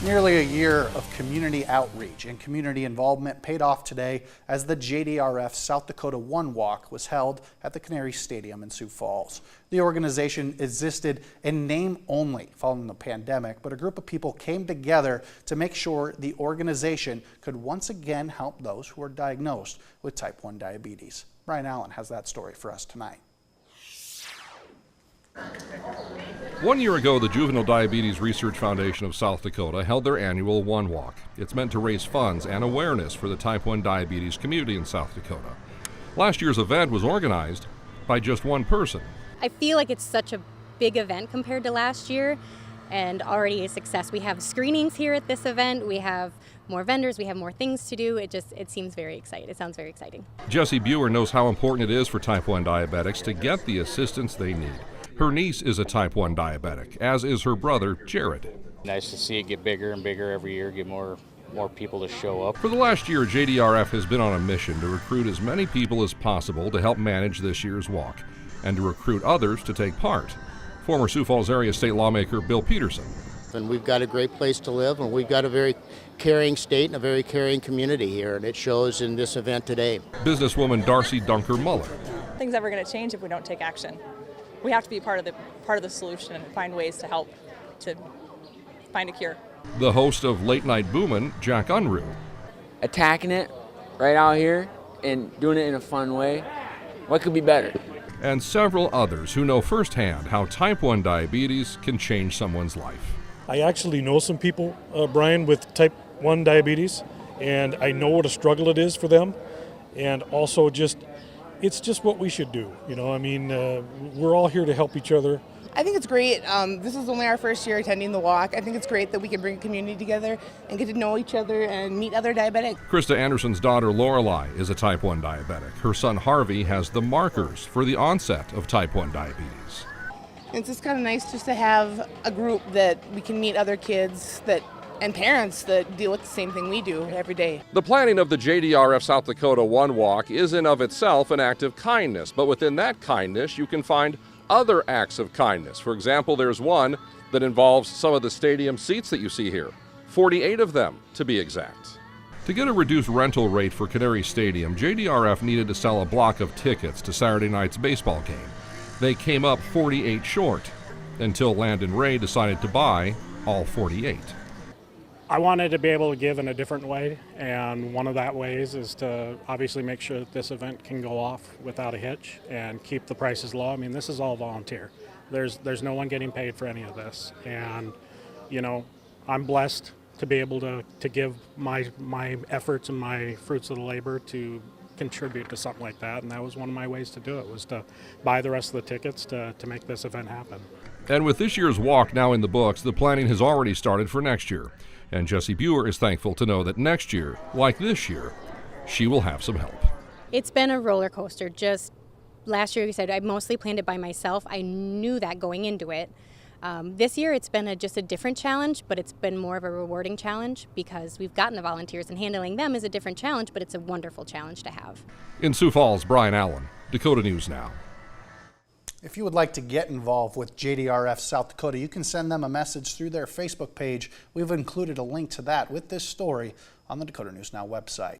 Nearly a year of community outreach and community involvement paid off today as the JDRF South Dakota One Walk was held at the Canary Stadium in Sioux Falls. The organization existed in name only following the pandemic, but a group of people came together to make sure the organization could once again help those who are diagnosed with type 1 diabetes. Brian Allen has that story for us tonight. 1 year ago, the Juvenile Diabetes Research Foundation of South Dakota held their annual One Walk. It's meant to raise funds and awareness for the type 1 diabetes community in South Dakota. Last year's event was organized by just one person. I feel like it's such a big event compared to last year and already a success. We have screenings here at this event. We have more vendors. We have more things to do. It seems very exciting. It sounds very exciting. Jessie Buer knows how important it is for type 1 diabetics to get the assistance they need. Her niece is a type 1 diabetic, as is her brother, Jared. Nice to see it get bigger and bigger every year, get more people to show up. For the last year, JDRF has been on a mission to recruit as many people as possible to help manage this year's walk and to recruit others to take part. Former Sioux Falls area state lawmaker Bill Peterson. And we've got a great place to live, and we've got a very caring state and a very caring community here, and it shows in this event today. Businesswoman Darcy Dunker Muller. Nothing's ever going to change if we don't take action. We have to be part of the solution and find ways to help to find a cure. The host of Late Night Boomin', Jack Unruh. Attacking it right out here and doing it in a fun way. What could be better? And several others who know firsthand how type 1 diabetes can change someone's life. I actually know some people, Brian, with type 1 diabetes, and I know what a struggle it is for them, and also it's just what we should do. You know, I mean, we're all here to help each other. I think it's great. This is only our first year attending the walk. I think it's great that we can bring a community together and get to know each other and meet other diabetics. Krista Anderson's daughter Lorelei is a type 1 diabetic. Her son Harvey has the markers for the onset of type 1 diabetes. It's just kind of nice just to have a group that we can meet other kids and parents that deal with the same thing we do every day. The planning of the JDRF South Dakota One Walk is in of itself an act of kindness, but within that kindness you can find other acts of kindness. For example, there's one that involves some of the stadium seats that you see here, 48 of them to be exact. To get a reduced rental rate for Canary Stadium, JDRF needed to sell a block of tickets to Saturday night's baseball game. They came up 48 short until Landon Ray decided to buy all 48. I wanted to be able to give in a different way, and one of that ways is to obviously make sure that this event can go off without a hitch and keep the prices low. I mean, this is all volunteer. There's no one getting paid for any of this, and you know, I'm blessed to be able to give my efforts and my fruits of the labor to contribute to something like that, and that was one of my ways to do it, was to buy the rest of the tickets to make this event happen. And with this year's walk now in the books, the planning has already started for next year. And Jessie Buer is thankful to know that next year, like this year, she will have some help. It's been a roller coaster. Just last year, like I said, I mostly planned it by myself. I knew that going into it. This year, it's been just a different challenge, but it's been more of a rewarding challenge because we've gotten the volunteers, and handling them is a different challenge, but it's a wonderful challenge to have. In Sioux Falls, Brian Allen, Dakota News Now. If you would like to get involved with JDRF South Dakota, you can send them a message through their Facebook page. We've included a link to that with this story on the Dakota News Now website.